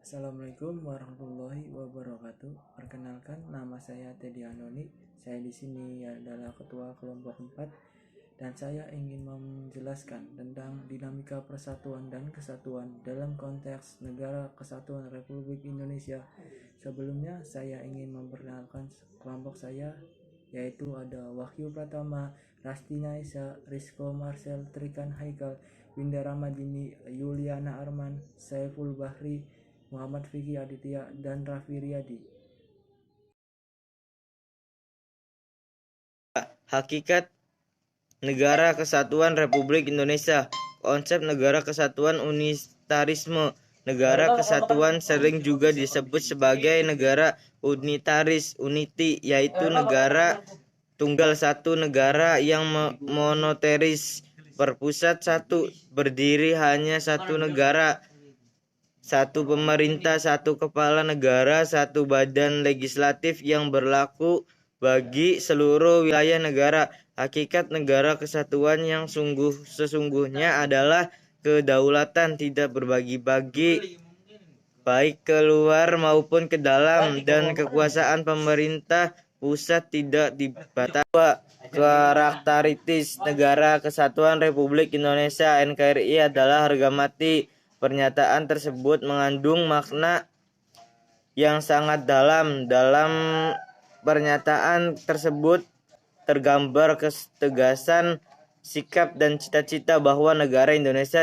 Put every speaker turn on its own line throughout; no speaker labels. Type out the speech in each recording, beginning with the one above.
Assalamualaikum warahmatullahi wabarakatuh. Perkenalkan, nama saya Teddy Anoni. Saya di sini adalah ketua kelompok 4 dan saya ingin menjelaskan tentang dinamika persatuan dan kesatuan dalam konteks Negara Kesatuan Republik Indonesia. Sebelumnya saya ingin memperkenalkan kelompok saya, yaitu ada Wahyu Pratama, Rastina Isa, Rizko Marcel, Trikan Haikal, Winda Ramadini, Yuliana Arman, Saiful Bahri, Muhammad Fikri Aditya, dan Raffi Riyadi.
Hakikat Negara Kesatuan Republik Indonesia. Konsep Negara Kesatuan Unitarisme. Negara Kesatuan sering juga disebut sebagai negara unitaris, unity, yaitu negara tunggal satu, negara yang monoteris, berpusat satu, berdiri hanya satu negara, satu pemerintah, satu kepala negara, satu badan legislatif yang berlaku bagi seluruh wilayah negara. Hakikat negara kesatuan yang sesungguhnya adalah kedaulatan, tidak berbagi-bagi, baik keluar maupun ke dalam, dan kekuasaan pemerintah pusat tidak dibatasi. Karakteristik Negara Kesatuan Republik Indonesia (NKRI) adalah harga mati. Pernyataan tersebut mengandung makna yang sangat dalam. Dalam pernyataan tersebut tergambar ketegasan sikap dan cita-cita bahwa negara Indonesia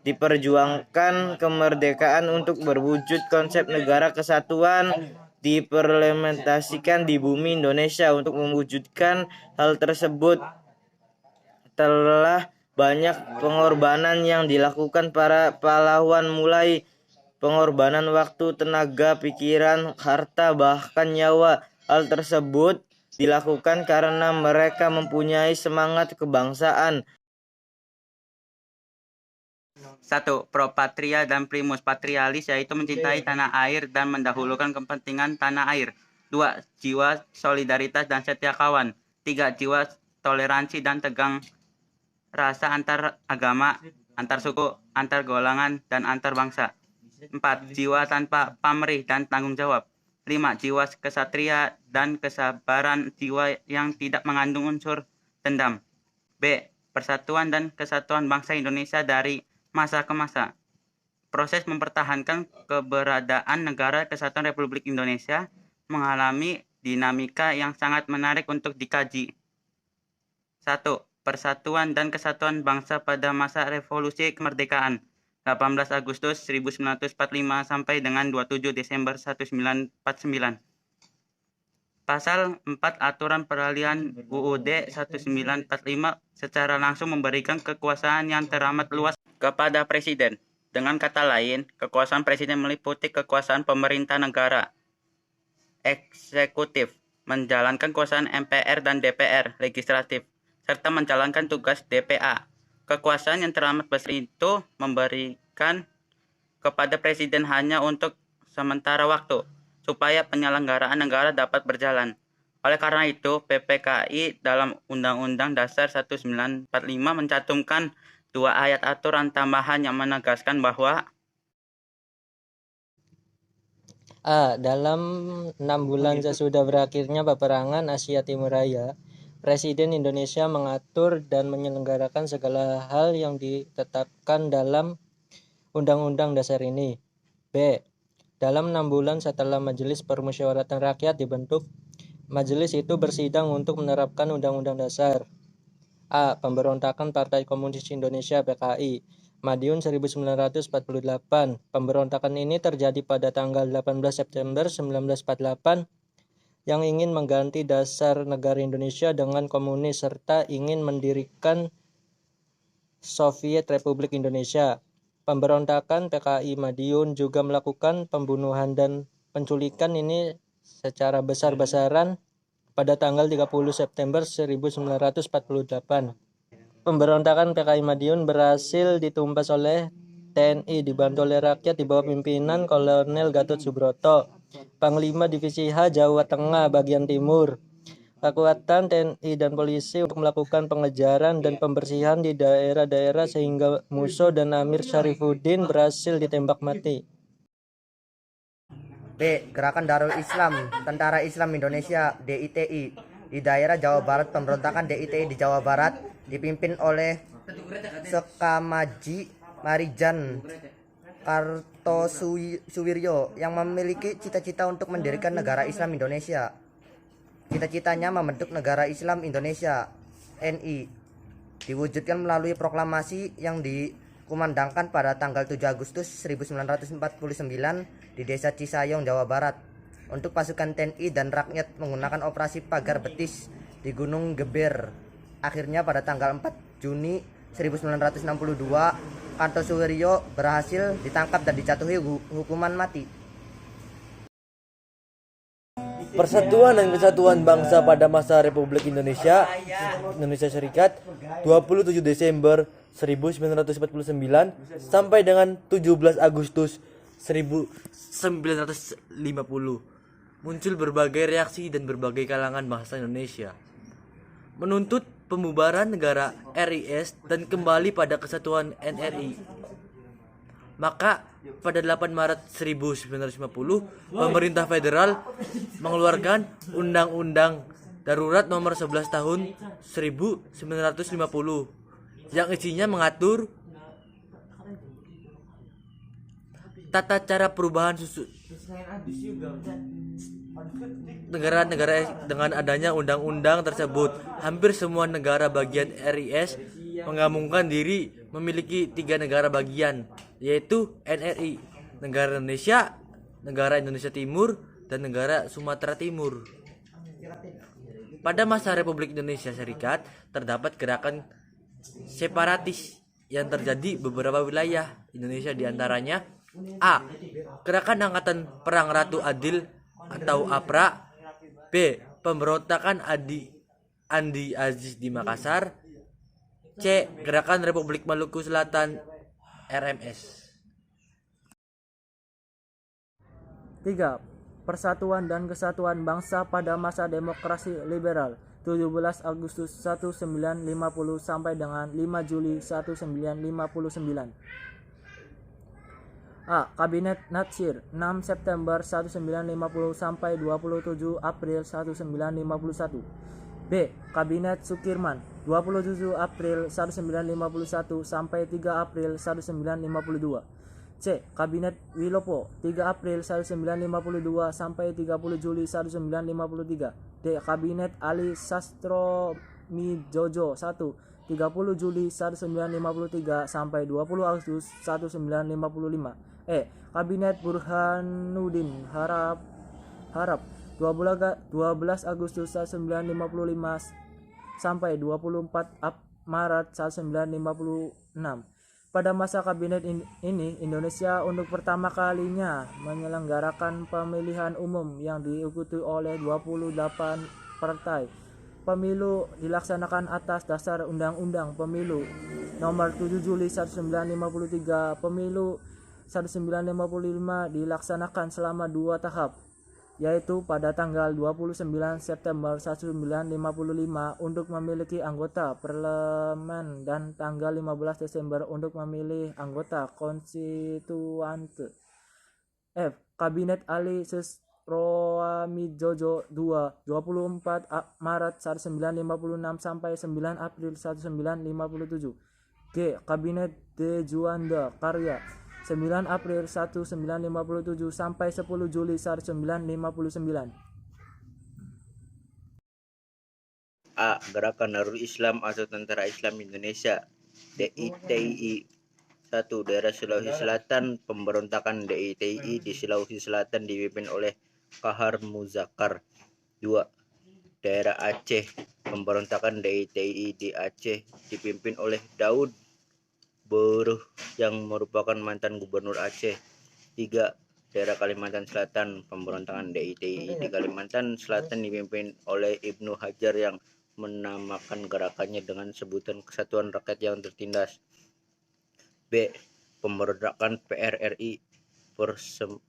diperjuangkan kemerdekaan untuk berwujud. Konsep negara kesatuan diimplementasikan di bumi Indonesia. Untuk mewujudkan hal tersebut telah banyak pengorbanan yang dilakukan para pahlawan, mulai pengorbanan waktu, tenaga, pikiran, harta, bahkan nyawa. Hal tersebut dilakukan karena mereka mempunyai semangat kebangsaan.
1. Pro patria dan primus patrialis, yaitu mencintai tanah air dan mendahulukan kepentingan tanah air. 2. Jiwa solidaritas dan setia kawan. 3. Jiwa toleransi dan tegang rasa antar agama, antar suku, antar golongan, dan antar bangsa. 4. Jiwa tanpa pamrih dan tanggung jawab. 5. Jiwa kesatria dan kesabaran, jiwa yang tidak mengandung unsur dendam. B. Persatuan dan kesatuan bangsa Indonesia dari masa ke masa. Proses mempertahankan keberadaan Negara Kesatuan Republik Indonesia mengalami dinamika yang sangat menarik untuk dikaji. 1. Persatuan dan kesatuan bangsa pada masa revolusi kemerdekaan 18 Agustus 1945 sampai dengan 27 Desember 1949. Pasal 4 Aturan Peralihan UUD 1945 secara langsung memberikan kekuasaan yang teramat luas kepada Presiden. Dengan kata lain, kekuasaan Presiden meliputi kekuasaan pemerintah negara, eksekutif, menjalankan kekuasaan MPR dan DPR, legislatif, serta menjalankan tugas DPA. Kekuasaan yang teramat besar itu memberikan kepada Presiden hanya untuk sementara waktu, supaya penyelenggaraan negara dapat berjalan. Oleh karena itu, PPKI dalam Undang-Undang Dasar 1945 mencantumkan 2 ayat aturan tambahan yang menegaskan bahwa
A. Dalam 6 bulan sesudah berakhirnya peperangan Asia Timur Raya, Presiden Indonesia mengatur dan menyelenggarakan segala hal yang ditetapkan dalam Undang-Undang Dasar ini. B. Dalam 6 bulan setelah Majelis Permusyawaratan Rakyat dibentuk, majelis itu bersidang untuk menerapkan Undang-Undang Dasar. A. Pemberontakan Partai Komunis Indonesia (PKI), Madiun 1948. Pemberontakan ini terjadi pada tanggal 18 September 1948 yang ingin mengganti dasar negara Indonesia dengan komunis serta ingin mendirikan Soviet Republik Indonesia. Pemberontakan PKI Madiun juga melakukan pembunuhan dan penculikan ini secara besar-besaran pada tanggal 30 September 1948. Pemberontakan PKI Madiun berhasil ditumpas oleh TNI dibantu oleh rakyat di bawah pimpinan Kolonel Gatot Subroto, Panglima Divisi H Jawa Tengah bagian timur. Kekuatan TNI dan polisi untuk melakukan pengejaran dan pembersihan di daerah-daerah sehingga Musso dan Amir Syarifuddin berhasil ditembak mati.
B. Gerakan Darul Islam Tentara Islam Indonesia DITI di daerah Jawa Barat. Pemberontakan DITI di Jawa Barat dipimpin oleh Sekamaji Marijan Kartosuwiryo yang memiliki cita-cita untuk mendirikan negara Islam Indonesia. Cita-citanya membentuk negara Islam Indonesia NI diwujudkan melalui proklamasi yang dikumandangkan pada tanggal 7 Agustus 1949 di Desa Cisayong, Jawa Barat untuk pasukan TNI dan rakyat menggunakan operasi pagar betis di Gunung Geber. Akhirnya pada tanggal 4 Juni 1962 Kartosuwiryo berhasil ditangkap dan dijatuhi hukuman mati.
Persatuan dan Kesatuan Bangsa pada masa Republik Indonesia Serikat 27 Desember 1949 sampai dengan 17 Agustus 1950. Muncul berbagai reaksi dan berbagai kalangan bangsa Indonesia menuntut pembubaran negara RIS dan kembali pada kesatuan NRI. Maka pada 8 Maret 1950 pemerintah federal mengeluarkan Undang-Undang Darurat nomor 11 tahun 1950 yang isinya mengatur tata cara perubahan negara-negara. Dengan adanya undang-undang tersebut, hampir semua negara bagian RIS menggabungkan diri memiliki 3 negara bagian, yaitu NRI, Negara Indonesia, Negara Indonesia Timur, dan Negara Sumatera Timur. Pada masa Republik Indonesia Serikat terdapat gerakan separatis yang terjadi beberapa wilayah Indonesia, diantaranya A. Gerakan Angkatan Perang Ratu Adil atau APRA. B. Pemberontakan Andi Aziz di Makassar. C. Gerakan Republik Maluku Selatan RMS.
3. Persatuan dan Kesatuan Bangsa pada masa Demokrasi Liberal 17 Agustus 1950 sampai dengan 5 Juli 1959. A. Kabinet Natsir 6 September 1950 sampai 27 April 1951. B. Kabinet Sukirman 27 April 1951 sampai 3 April 1952. C. Kabinet Wilopo 3 April 1952 sampai 30 Juli 1953. D. Kabinet Ali Sastromijojo 1 30 Juli 1953 sampai 20 Agustus 1955. E. Kabinet Burhanuddin Harap 12 Agustus 1955 sampai 24 Maret 1956. Pada masa kabinet ini, Indonesia untuk pertama kalinya menyelenggarakan pemilihan umum yang diikuti oleh 28 partai. Pemilu dilaksanakan atas dasar Undang-Undang Pemilu Nomor 7 Juli 1953. Pemilu 1955 dilaksanakan selama 2 tahap, yaitu pada tanggal 29 September 1955 untuk memiliki anggota parlemen dan tanggal 15 Desember untuk memilih anggota konstituante. F. Kabinet Ali Sastroamijojo II 24 Maret 1956 sampai 9 April 1957. G. Kabinet De Juanda Karya 9 April 1957 sampai 10 Juli 1959.
A. Gerakan Darul Islam atau Tentara Islam Indonesia DITI. 1. Daerah Sulawesi Selatan. Pemberontakan DITI di Sulawesi Selatan dipimpin oleh Kahar Muzakkar. 2. Daerah Aceh. Pemberontakan DITI di Aceh dipimpin oleh Daud Boruh yang merupakan mantan gubernur Aceh. 3. Daerah Kalimantan Selatan. Pemberontakan DITI di Kalimantan Selatan dipimpin oleh Ibnu Hajar yang menamakan gerakannya dengan sebutan Kesatuan Rakyat yang Tertindas. B. Pemberontakan PRRI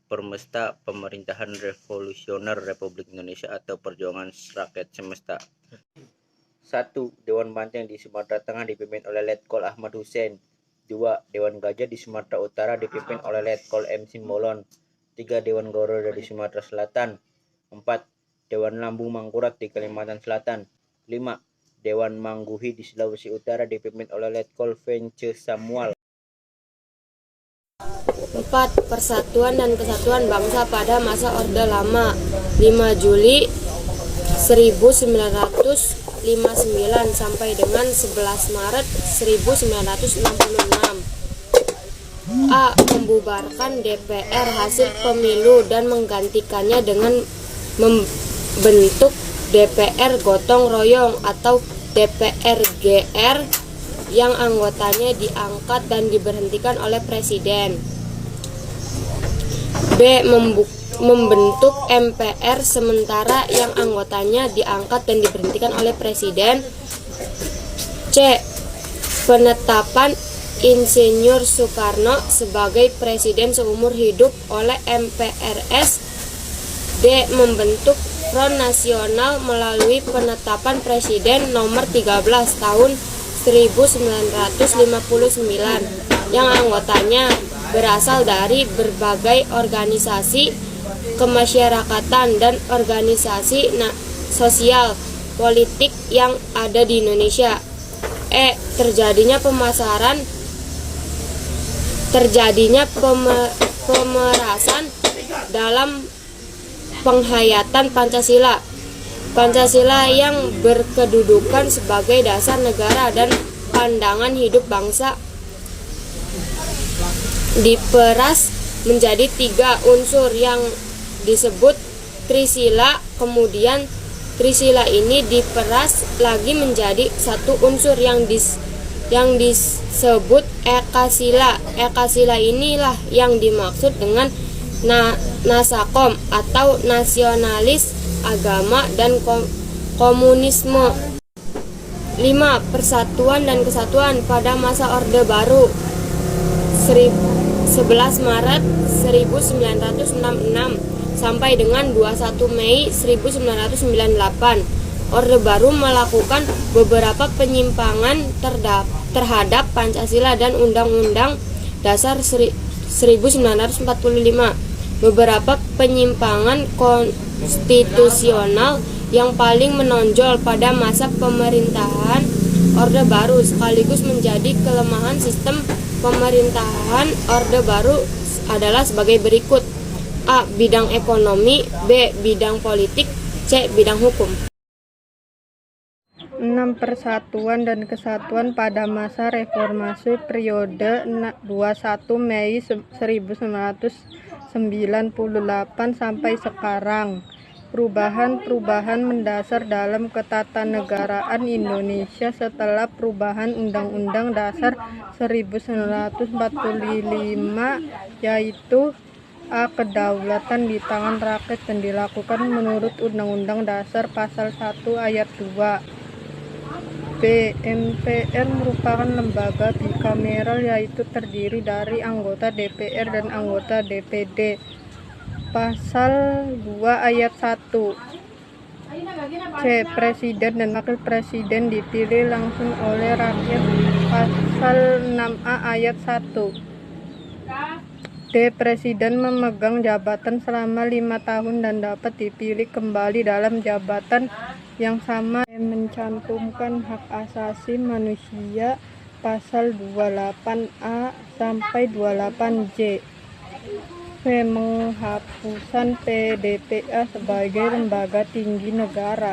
Permesta Pemerintahan Revolusioner Republik Indonesia atau Perjuangan Rakyat Semesta. 1. Dewan Banteng di Sumatera Tengah dipimpin oleh Letkol Ahmad Hussein. 2. Dewan Gajah di Sumatera Utara dipimpin oleh Letkol M. Simbolon. 3. Dewan Goro dari Sumatera Selatan. 4. Dewan Lambung Mangkurat di Kalimantan Selatan. 5. Dewan Mangguhi di Sulawesi Utara dipimpin oleh Letkol Vence Samuel.
4. Persatuan dan Kesatuan Bangsa pada masa Orde Lama 5 Juli 1959 sampai dengan 11 Maret 1966. A. Membubarkan DPR hasil pemilu dan menggantikannya dengan membentuk DPR gotong royong atau DPR GR yang anggotanya diangkat dan diberhentikan oleh Presiden. B. Membentuk MPR sementara yang anggotanya diangkat dan diberhentikan oleh Presiden. C. Penetapan Insinyur Soekarno sebagai Presiden seumur hidup oleh MPRS. D. Membentuk Front Nasional melalui penetapan Presiden nomor 13 tahun 1959 yang anggotanya berasal dari berbagai organisasi kemasyarakatan dan organisasi sosial politik yang ada di Indonesia. E. Terjadinya pemerasan dalam penghayatan Pancasila. Pancasila yang berkedudukan sebagai dasar negara dan pandangan hidup bangsa diperas menjadi 3 unsur yang disebut Trisila. Kemudian Trisila ini diperas lagi menjadi 1 unsur yang disebut Ekasila. Ekasila inilah yang dimaksud dengan Nasakom atau nasionalis, agama, dan komunisme. 5. Persatuan dan Kesatuan pada masa Orde Baru 11 Maret 1966 sampai dengan 21 Mei 1998. Orde Baru melakukan beberapa penyimpangan terhadap Pancasila dan Undang-Undang Dasar 1945. Beberapa penyimpangan konstitusional yang paling menonjol pada masa pemerintahan Orde Baru sekaligus menjadi kelemahan sistem pemerintahan Orde Baru adalah sebagai berikut. A. Bidang ekonomi. B. Bidang politik. C. Bidang hukum.
6. Persatuan dan Kesatuan pada masa reformasi periode 21 Mei 1998 sampai sekarang. Perubahan-perubahan mendasar dalam ketatanegaraan Indonesia setelah perubahan Undang-Undang Dasar 1945, yaitu A. Kedaulatan di tangan rakyat dan dilakukan menurut Undang-Undang Dasar Pasal 1 Ayat 2. B. MPR merupakan lembaga bikameral, yaitu terdiri dari anggota DPR dan anggota DPD. Pasal 2 Ayat 1. C. Presiden dan Wakil Presiden dipilih langsung oleh rakyat. Pasal 6A Ayat 1. D. Presiden memegang jabatan selama 5 tahun dan dapat dipilih kembali dalam jabatan yang sama. Mencantumkan hak asasi manusia pasal 28A sampai 28J. V. Menghapusan PDPA sebagai lembaga tinggi negara.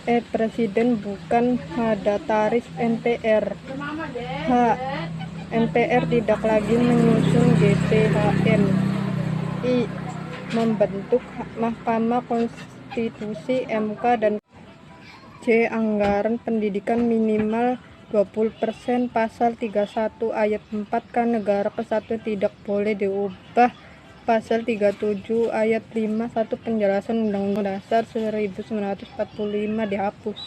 E. Presiden bukan mandataris MPR. H. MPR tidak lagi menyusun GPHN. I. Membentuk Mahkamah Konstitusi MK dan C. Anggaran pendidikan minimal 20%. Pasal 31 Ayat 4 kan negara kesatuan tidak boleh diubah. Pasal 37 Ayat 5 1 penjelasan Undang-Undang Dasar 1945 dihapus.